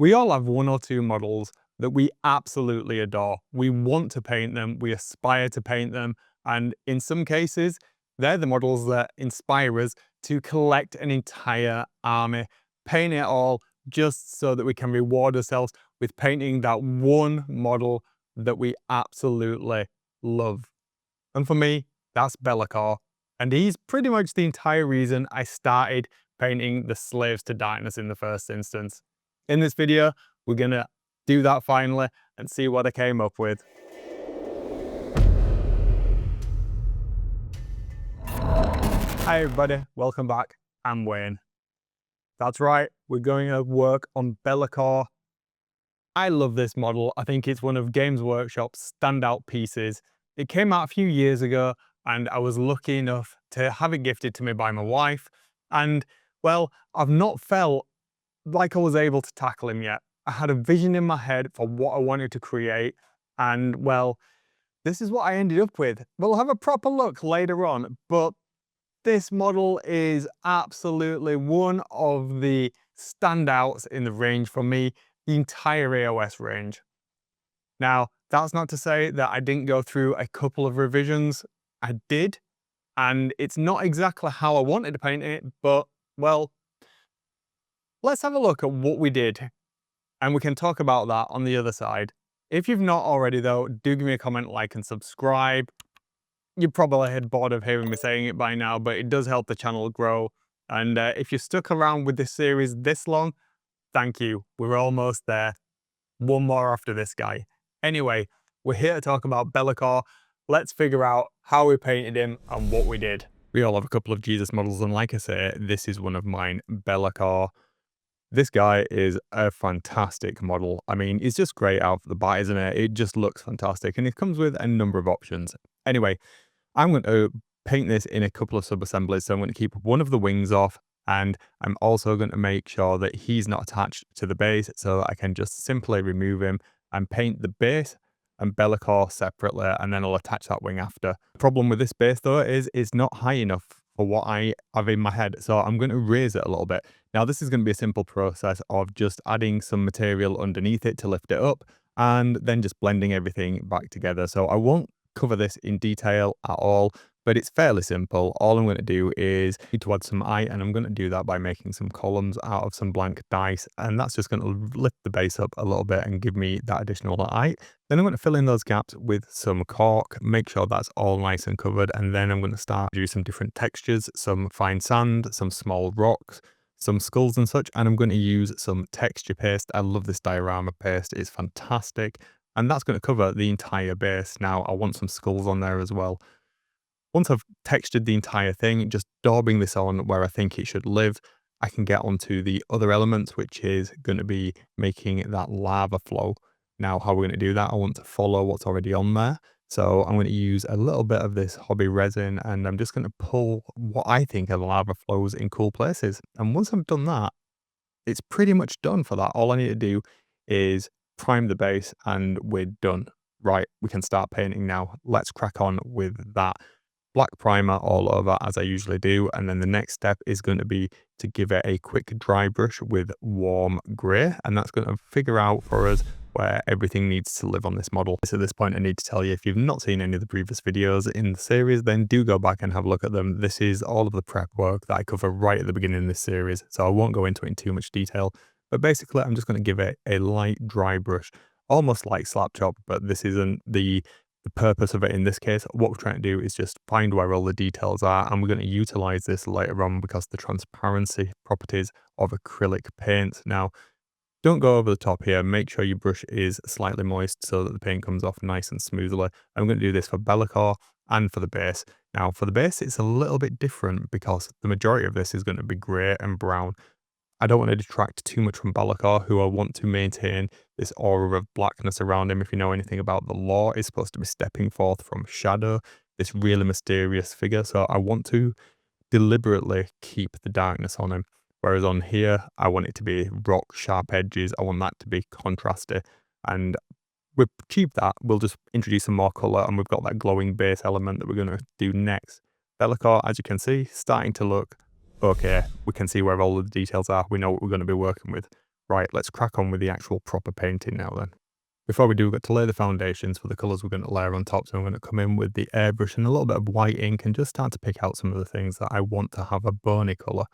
We all have one or two models that we absolutely adore. We want to paint them, we aspire to paint them, and in some cases, they're the models that inspire us to collect an entire army, paint it all just so that we can reward ourselves with painting that one model that we absolutely love. And for me, that's Bel'akor. And he's pretty much the entire reason I started painting the Slaves to Darkness in the first instance. In this video, we're gonna do that finally and see what I came up with. Hi everybody, welcome back. I'm Wayne. That's right, we're going to work on Bel'akor. I love this model. I think it's one of Games Workshop's standout pieces. It came out a few years ago and I was lucky enough to have it gifted to me by my wife. And well, I've not felt like I was able to tackle him yet. I had a vision in my head for what I wanted to create. And well, this is what I ended up with. We'll have a proper look later on, but this model is absolutely one of the standouts in the range for me, the entire AOS range. Now, that's not to say that I didn't go through a couple of revisions. I did, and it's not exactly how I wanted to paint it, but well, let's have a look at what we did, and we can talk about that on the other side. If you've not already though, do give me a comment, like, and subscribe. You're probably had bored of hearing me saying it by now, but it does help the channel grow. And if you're stuck around with this series this long, thank you. We're almost there. One more after this guy. Anyway, we're here to talk about Bel'akor. Let's figure out how we painted him and what we did. We all have a couple of Jesus models, and like I say, this is one of mine, Bel'akor. This guy is a fantastic model. I mean, it's just great out of the bat, isn't it? It just looks fantastic, and it comes with a number of options. Anyway, I'm going to paint this in a couple of sub-assemblies, so I'm going to keep one of the wings off, and I'm also going to make sure that he's not attached to the base, so I can just simply remove him and paint the base and Bel'akor separately, and then I'll attach that wing after. The problem with this base though is it's not high enough for what I have in my head, so I'm going to raise it a little bit. Now this is going to be a simple process of just adding some material underneath it to lift it up, and then just blending everything back together. So I won't cover this in detail at all, but it's fairly simple. All I'm going to do is need to add some height, and I'm going to do that by making some columns out of some blank dice, and that's just going to lift the base up a little bit and give me that additional height. Then I'm going to fill in those gaps with some cork, make sure that's all nice and covered, and then I'm going to start doing some different textures, some fine sand, some small rocks, some skulls and such, and I'm going to use some texture paste. I love this diorama paste, it's fantastic. And that's going to cover the entire base. Now, I want some skulls on there as well. Once I've textured the entire thing, just daubing this on where I think it should live, I can get onto the other elements, which is going to be making that lava flow. Now, how we're going to do that, I want to follow what's already on there. So I'm going to use a little bit of this hobby resin, and I'm just going to pull what I think are lava flows in cool places. And once I've done that, it's pretty much done for that. All I need to do is prime the base and we're done. Right, we can start painting now. Let's crack on with that. Black primer all over as I usually do, and then the next step is going to be to give it a quick dry brush with warm grey, and that's going to figure out for us where everything needs to live on this model. So at this point I need to tell you, if you've not seen any of the previous videos in the series, then do go back and have a look at them. This is all of the prep work that I cover right at the beginning of this series, so I won't go into it in too much detail, but basically I'm just going to give it a light dry brush, almost like slap chop, but this isn't the purpose of it in this case. What we're trying to do is just find where all the details are, and we're going to utilize this later on because the transparency properties of acrylic paint. Now, don't go over the top here. Make sure your brush is slightly moist so that the paint comes off nice and smoothly. I'm going to do this for Bel'akor and for the base. Now, for the base, it's a little bit different because the majority of this is going to be grey and brown. I don't want to detract too much from Bel'akor, who I want to maintain this aura of blackness around him. If you know anything about the lore, he's supposed to be stepping forth from shadow, this really mysterious figure. So I want to deliberately keep the darkness on him. Whereas on here, I want it to be rock sharp edges. I want that to be contrasty. And we've achieved that. We'll just introduce some more colour, and we've got that glowing base element that we're going to do next. Bel'akor, as you can see, starting to look okay. We can see where all the details are. We know what we're going to be working with. Right, let's crack on with the actual proper painting now then. Before we do, we've got to lay the foundations for the colours we're going to layer on top. So I'm going to come in with the airbrush and a little bit of white ink and just start to pick out some of the things that I want to have a bony colour.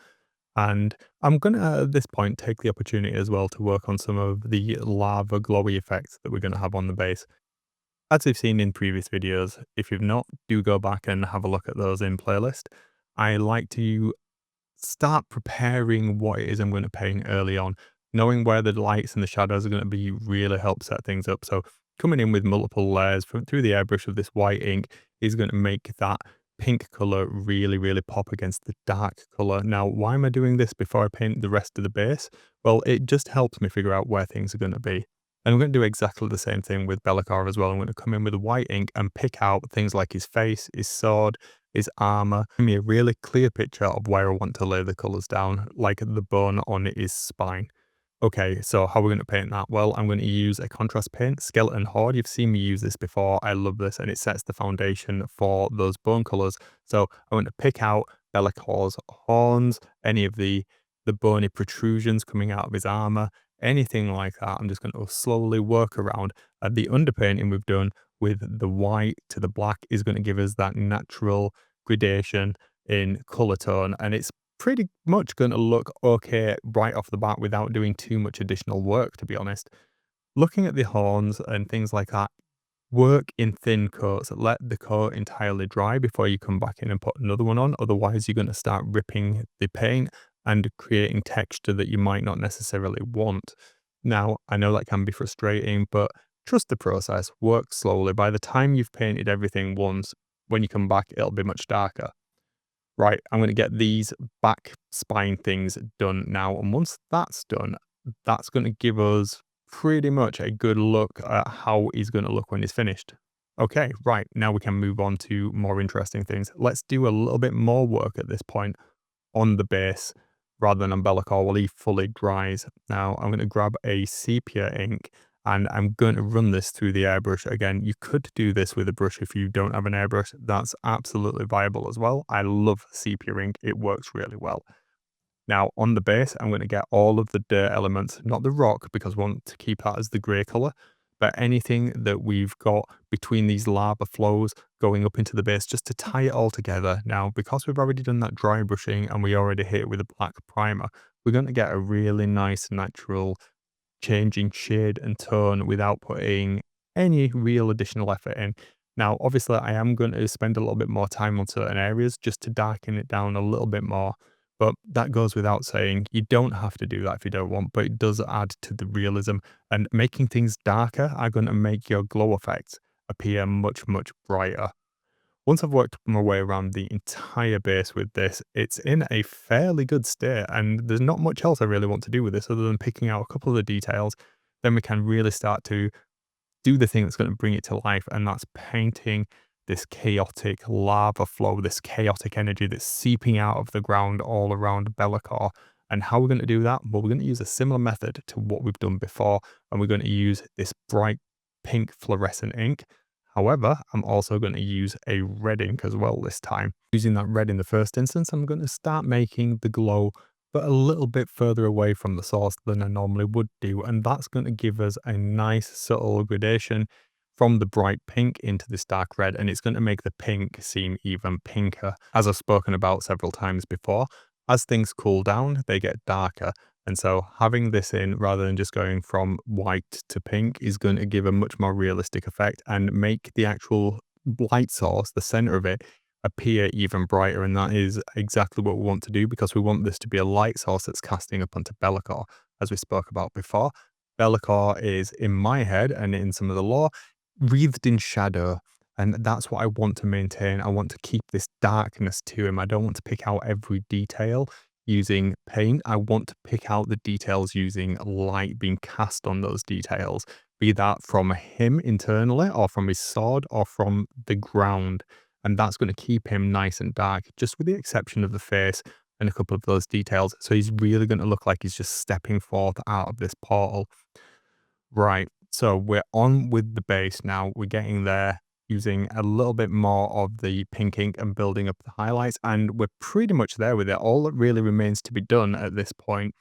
And I'm going to, at this point, take the opportunity as well to work on some of the lava glowy effects that we're going to have on the base. As you've seen in previous videos, if you've not, do go back and have a look at those in playlist. I like to start preparing what it is I'm going to paint early on. Knowing where the lights and the shadows are going to be really help set things up. So coming in with multiple layers through the airbrush of this white ink is going to make that pink color really, really pop against the dark color. Now, why am I doing this before I paint the rest of the base? Well, it just helps me figure out where things are going to be. And I'm going to do exactly the same thing with Bel'akor as well. I'm going to come in with the white ink and pick out things like his face, his sword, his armor. Give me a really clear picture of where I want to lay the colors down, like the bone on his spine. Okay, so how are we going to paint that? Well, I'm going to use a contrast paint, Skeleton Horde. You've seen me use this before. I love this, and it sets the foundation for those bone colors. So I want to pick out Bel'akor's horns, any of the bony protrusions coming out of his armor, anything like that. I'm just going to slowly work around. The underpainting we've done with the white to the black is going to give us that natural gradation in color tone, and it's pretty much going to look okay right off the bat without doing too much additional work, to be honest. Looking at the horns and things like that, work in thin coats. Let the coat entirely dry before you come back in and put another one on. Otherwise, you're going to start ripping the paint and creating texture that you might not necessarily want. Now, I know that can be frustrating, but trust the process. Work slowly. By the time you've painted everything once, when you come back, it'll be much darker. Right, I'm going to get these back spine things done now. And once that's done, that's going to give us pretty much a good look at how he's going to look when he's finished. Okay, right, now we can move on to more interesting things. Let's do a little bit more work at this point on the base rather than on Bel'akor while he fully dries. Now, I'm going to grab a sepia ink and I'm going to run this through the airbrush. Again, you could do this with a brush if you don't have an airbrush. That's absolutely viable as well. I love sepia ink. It works really well. Now, on the base, I'm going to get all of the dirt elements, not the rock, because we want to keep that as the grey colour, but anything that we've got between these lava flows going up into the base, just to tie it all together. Now, because we've already done that dry brushing and we already hit it with a black primer, we're going to get a really nice natural changing shade and tone without putting any real additional effort in. Now, obviously, I am going to spend a little bit more time on certain areas just to darken it down a little bit more. But that goes without saying. You don't have to do that if you don't want, but it does add to the realism. And making things darker are going to make your glow effects appear much, much brighter. Once I've worked my way around the entire base with this, it's in a fairly good state, and there's not much else I really want to do with this other than picking out a couple of the details. Then we can really start to do the thing that's going to bring it to life, and that's painting this chaotic lava flow, this chaotic energy that's seeping out of the ground all around Bel'akor. And how we're going to do that? Well, we're going to use a similar method to what we've done before, and we're going to use this bright pink fluorescent ink. However, I'm also going to use a red ink as well this time. Using that red in the first instance, I'm going to start making the glow, but a little bit further away from the source than I normally would do. And that's going to give us a nice subtle gradation from the bright pink into this dark red. And it's going to make the pink seem even pinker. As I've spoken about several times before, as things cool down, they get darker. And so having this in rather than just going from white to pink is going to give a much more realistic effect and make the actual light source, the center of it, appear even brighter. And that is exactly what we want to do because we want this to be a light source that's casting up onto Bel'akor, as we spoke about before. Bel'akor is, in my head and in some of the lore, wreathed in shadow. And that's what I want to maintain. I want to keep this darkness to him. I don't want to pick out every detail using paint. I want to pick out the details using light being cast on those details, be that from him internally or from his sword or from the ground. And that's going to keep him nice and dark, just with the exception of the face and a couple of those details. So he's really going to look like he's just stepping forth out of this portal. Right, so we're on with the base now. We're getting there using a little bit more of the pink ink and building up the highlights, and we're pretty much there with it. All that really remains to be done at this point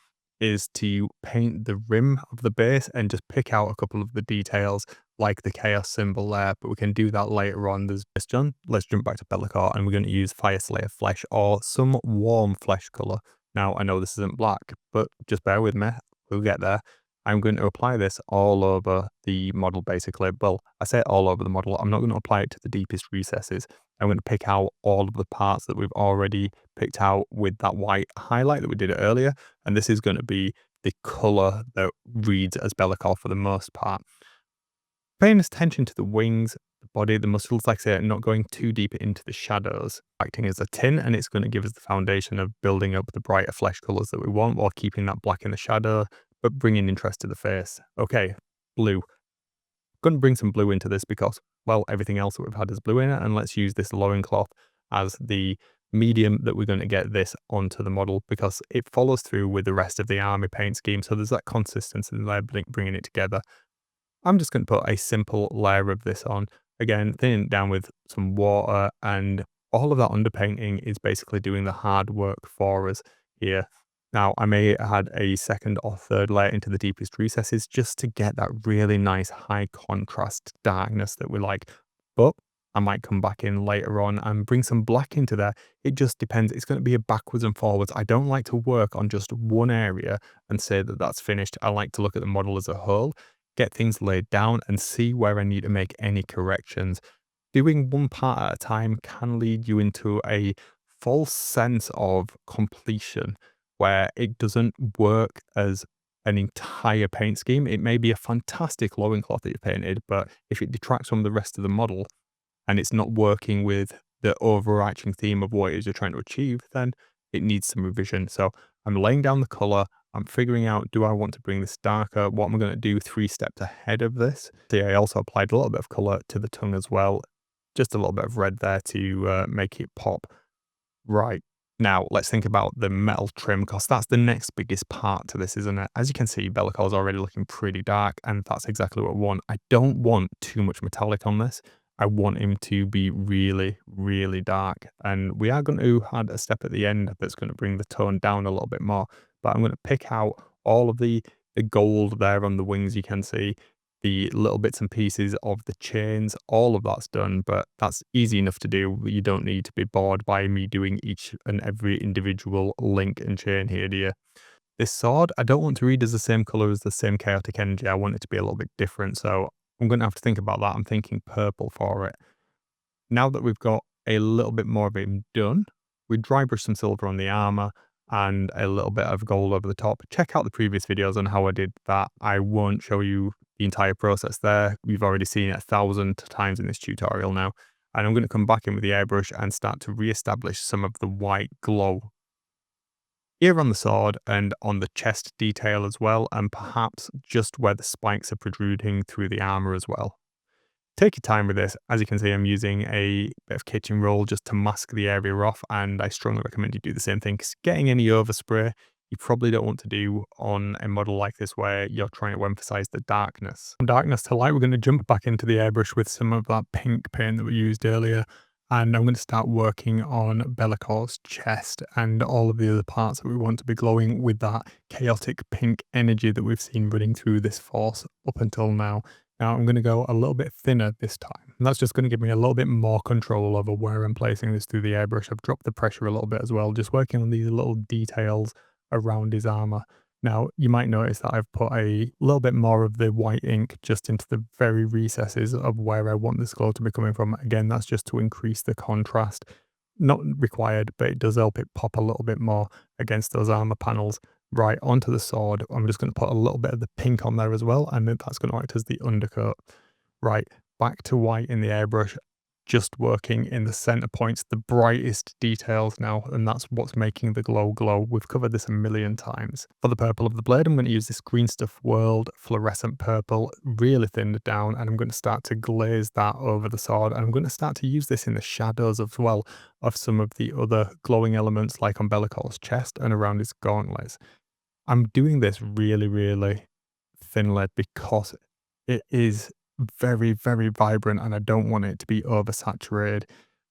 is to paint the rim of the base and just pick out a couple of the details like the chaos symbol there, but we can do that later on. There's this done. Let's jump back to Bel'akor and we're going to use Fire Slayer Flesh or some warm flesh color. Now, I know this isn't black, but just bear with me. We'll get there. I'm going to apply this all over the model basically. Well, I say all over the model. I'm not going to apply it to the deepest recesses. I'm going to pick out all of the parts that we've already picked out with that white highlight that we did earlier. And this is going to be the color that reads as Bel'akor for the most part. Paying attention to the wings, the body, the muscles, like I say, not going too deep into the shadows. Acting as a tin, and it's going to give us the foundation of building up the brighter flesh colors that we want while keeping that black in the shadow, but bringing interest to the face. Okay, blue. Going to bring some blue into this because, well, everything else that we've had is blue in it, and let's use this loincloth as the medium that we're going to get this onto the model because it follows through with the rest of the army paint scheme, so there's that consistency there bringing it together. I'm just going to put a simple layer of this on. Again, thinning it down with some water, and all of that underpainting is basically doing the hard work for us here. Now, I may add a second or third layer into the deepest recesses just to get that really nice high contrast darkness that we like. But I might come back in later on and bring some black into there. It just depends. It's going to be a backwards and forwards. I don't like to work on just one area and say that that's finished. I like to look at the model as a whole, get things laid down and see where I need to make any corrections. Doing one part at a time can lead you into a false sense of completion where it doesn't work as an entire paint scheme. It may be a fantastic loincloth that you painted, but if it detracts from the rest of the model and it's not working with the overarching theme of what it is you're trying to achieve, then it needs some revision. So I'm laying down the color. I'm figuring out, do I want to bring this darker? What am I going to do 3 steps ahead of this? So I also applied a little bit of color to the tongue as well. Just a little bit of red there to make it pop. Right. Now, let's think about the metal trim, because that's the next biggest part to this, isn't it? As you can see, Bel'akor is already looking pretty dark, and that's exactly what I want. I don't want too much metallic on this. I want him to be really, really dark. And we are going to add a step at the end that's going to bring the tone down a little bit more. But I'm going to pick out all of the gold there on the wings, you can see. The little bits and pieces of the chains, all of that's done, but that's easy enough to do. You don't need to be bored by me doing each and every individual link and chain here, do you? This sword, I don't want to read as the same color as the same chaotic energy. I want it to be a little bit different, so I'm going to have to think about that. I'm thinking purple for it. Now that we've got a little bit more of him done, we dry brush some silver on the armor and a little bit of gold over the top. Check out the previous videos on how I did that. I won't show you the entire process there. We've already seen it 1,000 times in this tutorial now. And I'm going to come back in with the airbrush and start to re-establish some of the white glow here on the sword and on the chest detail as well, and perhaps just where the spikes are protruding through the armor as well. Take your time with this. As you can see, I'm using a bit of kitchen roll just to mask the area off, and I strongly recommend you do the same thing, because getting any overspray you probably don't want to do on a model like this where you're trying to emphasize the darkness. From darkness to light, we're going to jump back into the airbrush with some of that pink paint that we used earlier, and I'm going to start working on Bel'akor's chest and all of the other parts that we want to be glowing with that chaotic pink energy that we've seen running through this force up until now. Now I'm going to go a little bit thinner this time, and that's just going to give me a little bit more control over where I'm placing this through the airbrush. I've dropped the pressure a little bit as well, just working on these little details around his armor. Now you might notice that I've put a little bit more of the white ink just into the very recesses of where I want this glow to be coming from. Again, that's just to increase the contrast. Not required, but it does help it pop a little bit more against those armor panels. Right, onto the sword, I'm just going to put a little bit of the pink on there as well, and then that's going to act as the undercoat. Right, back to white in the airbrush, just working in the center points, the brightest details now, and that's what's making the glow glow. We've covered this a million times. For the purple of the blade, I'm going to use this Green Stuff World fluorescent purple, really thinned down, and I'm going to start to glaze that over the sword, and I'm going to start to use this in the shadows as well of some of the other glowing elements like on Bel'akor's chest and around his gauntlets. I'm doing this really, really thin-led because it is very, very vibrant and I don't want it to be oversaturated.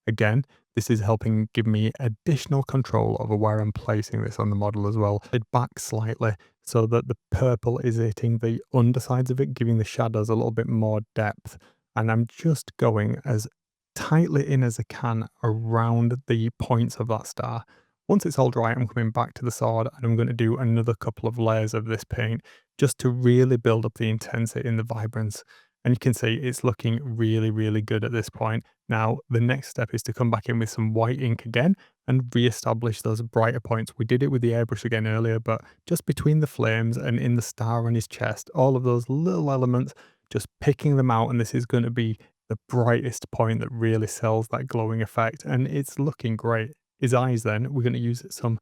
Again, this is helping give me additional control over where I'm placing this on the model as well. It back slightly so that the purple is hitting the undersides of it, giving the shadows a little bit more depth. And I'm just going as tightly in as I can around the points of that star. Once it's all dry, I'm coming back to the sword and I'm going to do another couple of layers of this paint just to really build up the intensity and the vibrance. And you can see it's looking really, really good at this point. Now, the next step is to come back in with some white ink again and re-establish those brighter points. We did it with the airbrush again earlier, but just between the flames and in the star on his chest, all of those little elements, just picking them out, and this is going to be the brightest point that really sells that glowing effect, and it's looking great. His eyes then, we're going to use some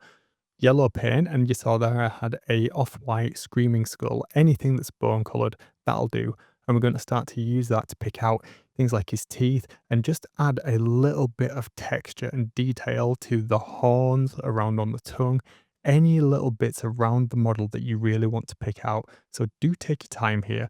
yellow paint, and you saw there I had a off-white screaming skull. Anything that's bone coloured, that'll do. And we're going to start to use that to pick out things like his teeth and just add a little bit of texture and detail to the horns around on the tongue, any little bits around the model that you really want to pick out. So do take your time here.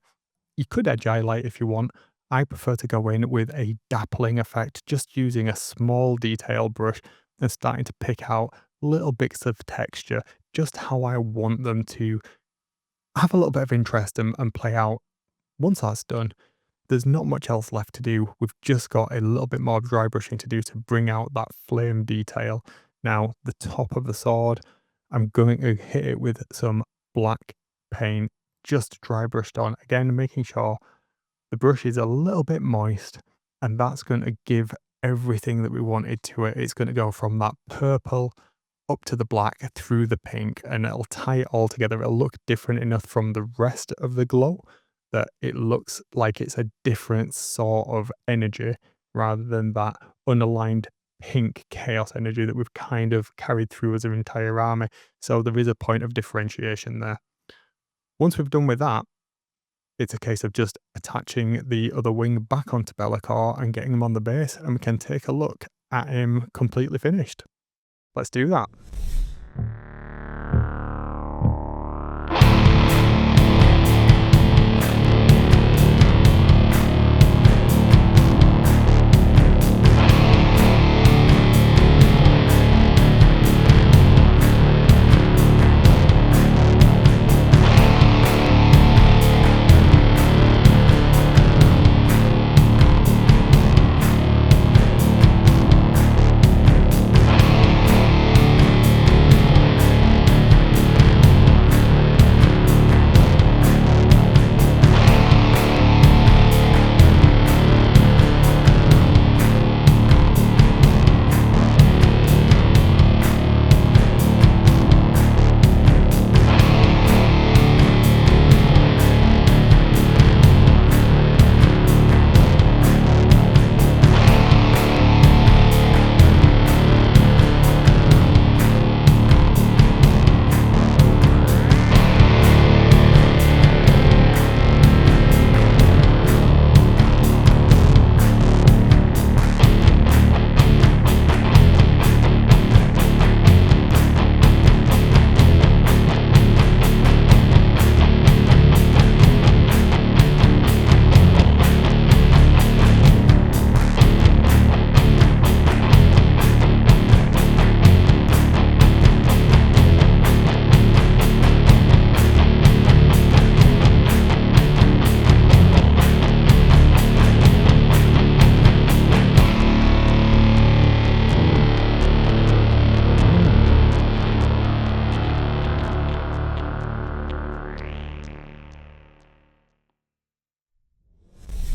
You could edge highlight if you want. I prefer to go in with a dappling effect, just using a small detail brush and starting to pick out little bits of texture, just how I want them to have a little bit of interest and play out. Once that's done, there's not much else left to do. We've just got a little bit more dry brushing to do to bring out that flame detail. Now, the top of the sword, I'm going to hit it with some black paint, just dry brushed on. Again, making sure the brush is a little bit moist, and that's going to give everything that we wanted to it. It's going to go from that purple up to the black through the pink, and it'll tie it all together. It'll look different enough from the rest of the glow that it looks like it's a different sort of energy rather than that unaligned pink chaos energy that we've kind of carried through as an entire army. So there is a point of differentiation there. Once we've done with that, it's a case of just attaching the other wing back onto Bel'akor and getting him on the base, and we can take a look at him completely finished. Let's do that.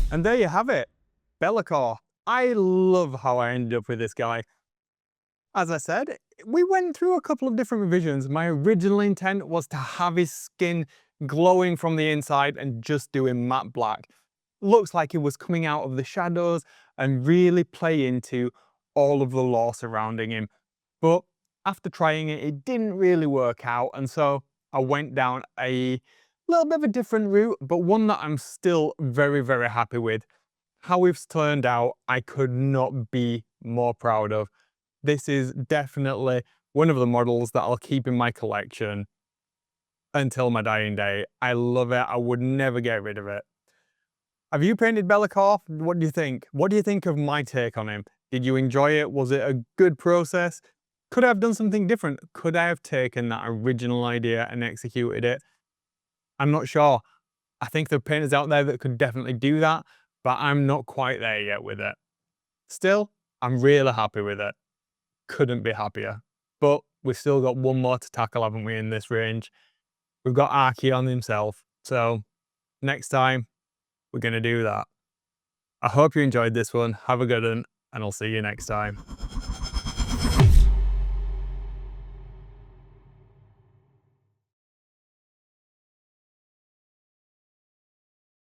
And there you have it, Bel'akor. I love how I ended up with this guy. As I said, we went through a couple of different revisions. My original intent was to have his skin glowing from the inside and just do him matte black. Looks like it was coming out of the shadows and really play into all of the lore surrounding him. But after trying it, it didn't really work out, and so I went down a little bit of a different route, but one that I'm still very, very happy with. How it's turned out, I could not be more proud of. This is definitely one of the models that I'll keep in my collection until my dying day. I love it. I would never get rid of it. Have you painted Bel'akor? What do you think? What do you think of my take on him? Did you enjoy it? Was it a good process? Could I have done something different? Could I have taken that original idea and executed it? I'm not sure. I think there are painters out there that could definitely do that, but I'm not quite there yet with it. Still, I'm really happy with it. Couldn't be happier. But we've still got one more to tackle, haven't we, in this range? We've got Archeon himself, so next time we're going to do that. I hope you enjoyed this one. Have a good one, and I'll see you next time.